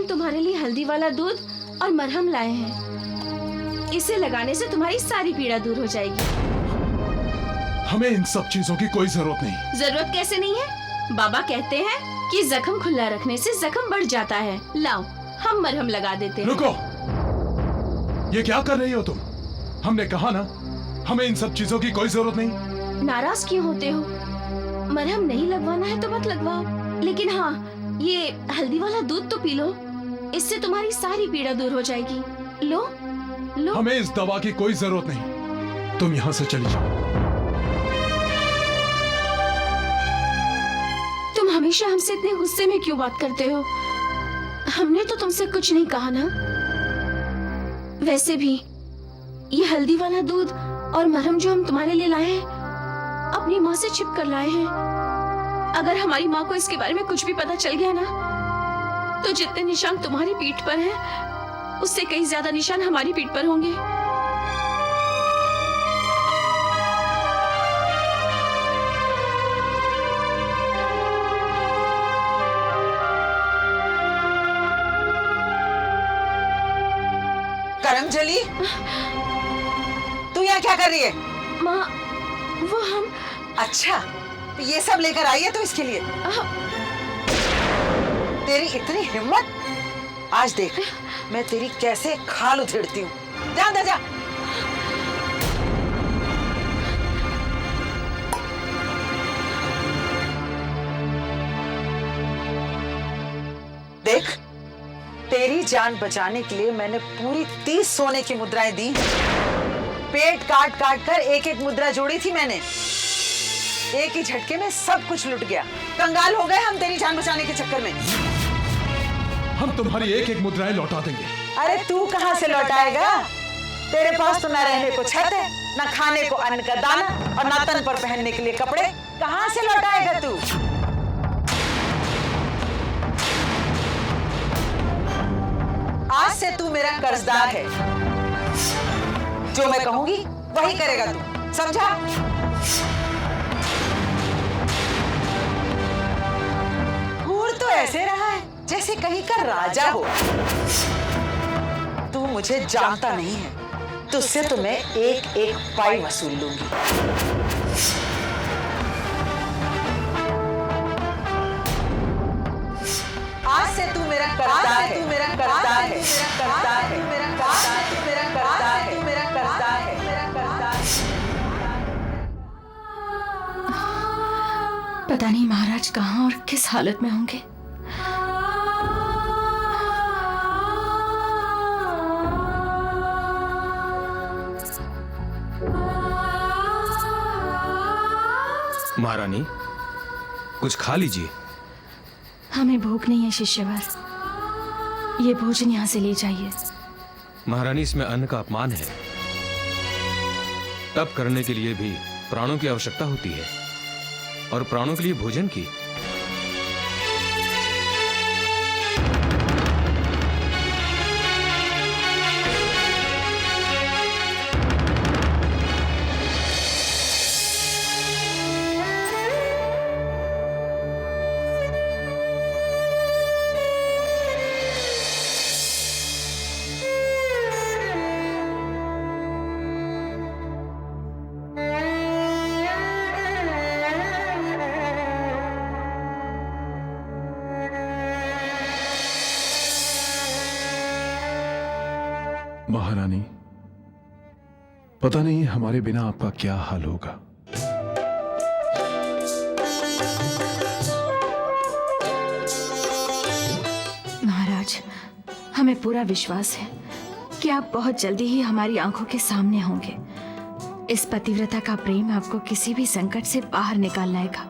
हम तुम्हारे लिए हल्दी वाला दूध और मरहम लाए हैं। इसे लगाने से तुम्हारी सारी पीड़ा दूर हो जाएगी। हमें इन सब चीजों की कोई जरूरत नहीं। जरूरत कैसे नहीं है? बाबा कहते हैं कि जख्म खुला रखने से जख्म बढ़ जाता है। लाओ, हम मरहम लगा देते हैं। रुको, ये क्या कर रही हो तुम? हमने कहा ना, हमें इन सब चीजों की कोई जरूरत नहीं। नाराज क्यों होते हो? मरहम नहीं लगवाना है तो मत लगवाओ, लेकिन हाँ, ये हल्दी वाला दूध तो पी लो, इससे तुम्हारी सारी पीड़ा दूर हो जाएगी। लो लो। हमें इस दवा की कोई जरूरत नहीं, तुम यहाँ से चली जाओ। तुम हमेशा हमसे इतने गुस्से में क्यों बात करते हो? हमने तो तुमसे कुछ नहीं कहा ना। वैसे भी ये हल्दी वाला दूध और मरहम जो हम तुम्हारे लिए लाए हैं, अपनी माँ से छिप कर लाए हैं। अगर हमारी माँ को इसके बारे में कुछ भी पता चल गया ना, तो जितने निशान तुम्हारी पीठ पर हैं, उससे कई ज्यादा निशान हमारी पीठ पर होंगे। करमजली, तू यहाँ क्या कर रही है? माँ, वो हम। अच्छा, तो ये सब लेकर आई है तो इसके लिए? तेरी इतनी हिम्मत! आज देख मैं तेरी कैसे खाल उधेड़ती हूँ। जा अंदर जा। देख, तेरी जान बचाने के लिए मैंने पूरी 30 सोने की मुद्राएं दी। पेट काट काट कर एक एक मुद्रा जोड़ी थी मैंने। एक ही झटके में सब कुछ लुट गया। कंगाल हो गए हम तेरी जान बचाने के चक्कर में। हम तुम्हारी एक एक मुद्राएं लौटा देंगे। अरे तू कहाँ से लौटाएगा? तेरे पास तो न रहने को छत है, न खाने को अन्न का दाना, और न तन पर पहनने के लिए कपड़े। कहाँ से लौटाएगा तू? आज से तू मेरा कर्जदार है। जो मैं कहूंगी वही करेगा तू, समझा? घूर तो ऐसे रहा है जैसे कहीं का राजा हो। तू मुझे जानता नहीं है, तुझसे तो मैं एक एक पाई वसूल लूंगी। आज से तू मेरा कर्जदार है, तू मेरा कर्जदार है, मेरा कर्जदार है, मेरा कर्जदार है, मेरा कर्जदार है, मेरा कर्जदार है, मेरा कर्जदार है। पता नहीं महाराज कहाँ और किस हालत में होंगे। महारानी, कुछ खा लीजिए। हमें भूख नहीं है शिष्यवर, ये भोजन यहाँ से ले जाइए। महारानी, इसमें अन्न का अपमान है। तप करने के लिए भी प्राणों की आवश्यकता होती है, और प्राणों के लिए भोजन की। महारानी, पता नहीं हमारे बिना आपका क्या हाल होगा। महाराज, हमें पूरा विश्वास है कि आप बहुत जल्दी ही हमारी आंखों के सामने होंगे। इस पतिव्रता का प्रेम आपको किसी भी संकट से बाहर निकाल लाएगा।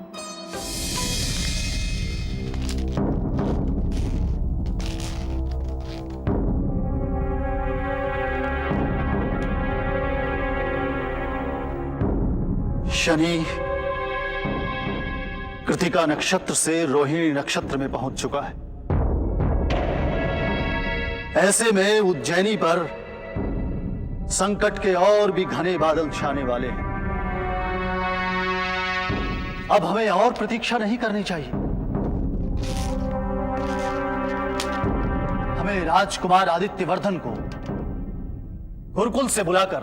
शनि कृतिका नक्षत्र से रोहिणी नक्षत्र में पहुंच चुका है। ऐसे में उज्जैनी पर संकट के और भी घने बादल छाने वाले हैं। अब हमें और प्रतीक्षा नहीं करनी चाहिए। हमें राजकुमार आदित्यवर्धन को गुरुकुल से बुलाकर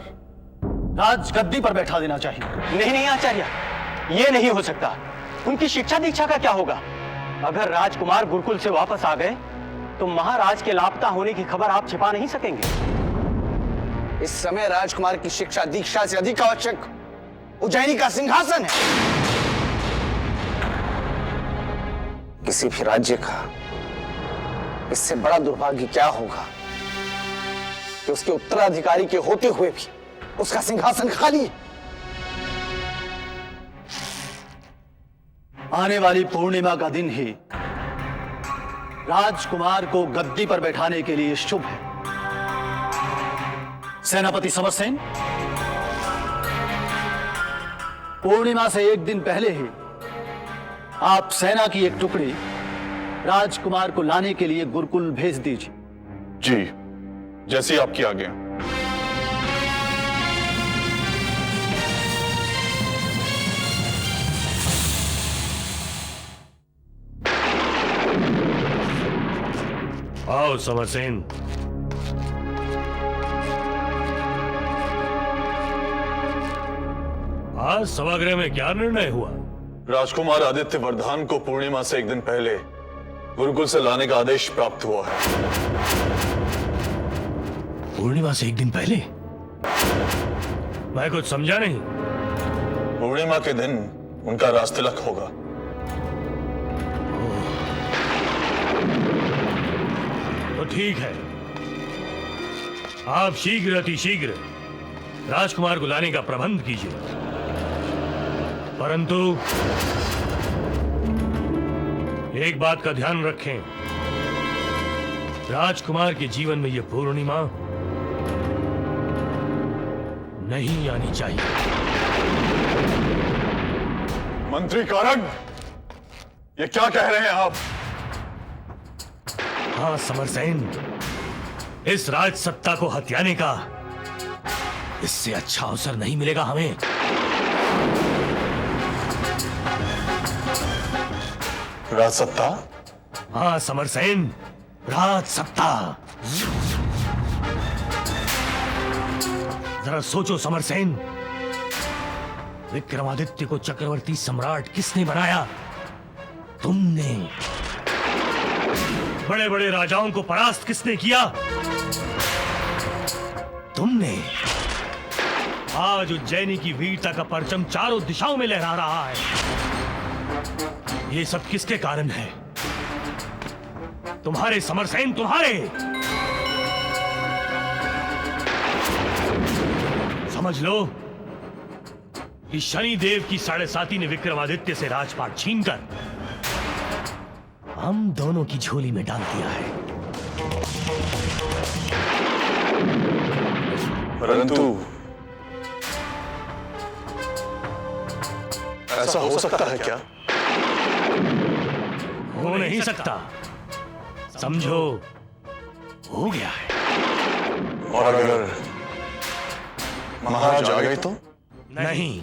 राजगद्दी पर बैठा देना चाहिए। नहीं नहीं आचार्य, ये नहीं हो सकता। उनकी शिक्षा दीक्षा का क्या होगा? अगर राजकुमार गुरुकुल से वापस आ गए तो महाराज के लापता होने की खबर आप छिपा नहीं सकेंगे। इस समय राजकुमार की शिक्षा दीक्षा से अधिक आवश्यक उज्जैनी का सिंहासन है। किसी भी राज्य का इससे बड़ा दुर्भाग्य क्या होगा कि उसके उत्तराधिकारी के होते हुए भी उसका सिंहासन खाली है। आने वाली पूर्णिमा का दिन ही राजकुमार को गद्दी पर बैठाने के लिए शुभ है। सेनापति समरसेन, पूर्णिमा से एक दिन पहले ही आप सेना की एक टुकड़ी राजकुमार को लाने के लिए गुरुकुल भेज दीजिए। जी, जैसी आपकी आज्ञा। आओ समरसेन। आज सभागृह में क्या निर्णय हुआ? राजकुमार आदित्य वर्धन को पूर्णिमा से एक दिन पहले गुरुकुल से लाने का आदेश प्राप्त हुआ है। पूर्णिमा से एक दिन पहले? मैं कुछ समझा नहीं। पूर्णिमा के दिन उनका राजतिलक होगा। तो ठीक है, आप शीघ्र अतिशीघ्र राजकुमार को लाने का प्रबंध कीजिए। परंतु एक बात का ध्यान रखें, राजकुमार के जीवन में यह पूर्णिमा नहीं आनी चाहिए। मंत्री कारक, ये क्या कह रहे हैं आप? हाँ समरसेन, इस राज सत्ता को हथियाने का इससे अच्छा अवसर नहीं मिलेगा हमें। राज सत्ता? हाँ समरसेन, राज सत्ता। जरा सोचो समरसेन, विक्रमादित्य को चक्रवर्ती सम्राट किसने बनाया? तुमने। बड़े बड़े राजाओं को परास्त किसने किया? तुमने। आज उज्जैनी की वीरता का परचम चारों दिशाओं में लहरा रहा है। ये सब किसके कारण है? तुम्हारे समरसेन, तुम्हारे। समझ लो कि शनिदेव की 7.5 ने विक्रमादित्य से राजपाट छीनकर हम दोनों की झोली में डाल दिया है। परंतु ऐसा हो सकता है क्या? हो नहीं सकता। समझो, हो गया है। और अगर महाराज आ गए तो? नहीं,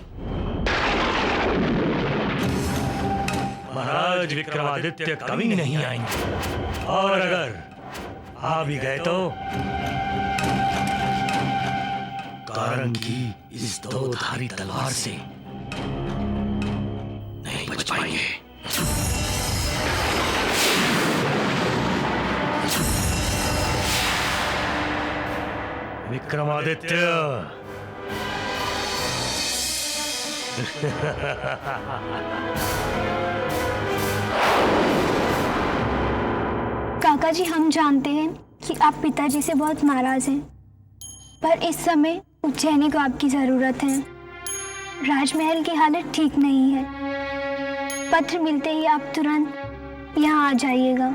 महाराज विक्रमादित्य कभी नहीं आएंगे। और अगर आ भी गए तो कारण की इस दोधारी तलवार से नहीं बच पाएंगे। विक्रमादित्य, काका जी, हम जानते हैं कि आप पिताजी से बहुत नाराज हैं, पर इस समय उज्जैनी को आपकी जरूरत है। राजमहल की हालत ठीक नहीं है। पत्र मिलते ही आप तुरंत यहाँ आ जाइएगा।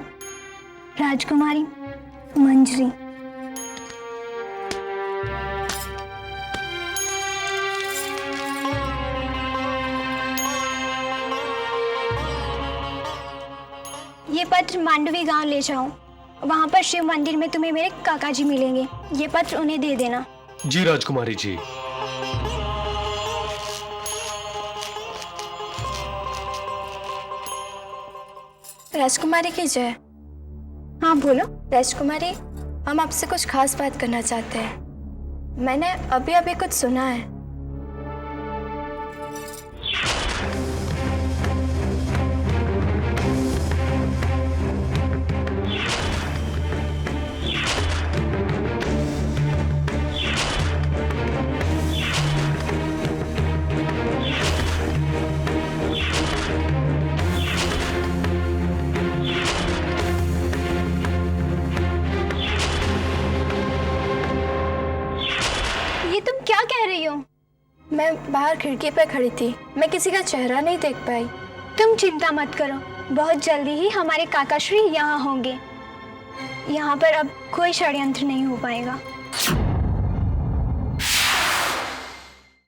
राजकुमारी मंजरी। ये पत्र मांडवी गांव ले जाओ। वहां पर शिव मंदिर में तुम्हें मेरे काका जी मिलेंगे। ये पत्र उन्हें दे देना। जी राजकुमारी जी। राजकुमारी की जय। हाँ बोलो। राजकुमारी, हम आपसे कुछ खास बात करना चाहते हैं। मैंने अभी अभी कुछ सुना है। क्या कह रही हो? मैं बाहर खिड़की पर खड़ी थी, मैं किसी का चेहरा नहीं देख पाई। तुम चिंता मत करो, बहुत जल्दी ही हमारे काकाश्री यहाँ होंगे। यहाँ पर अब कोई षड्यंत्र नहीं हो पाएगा।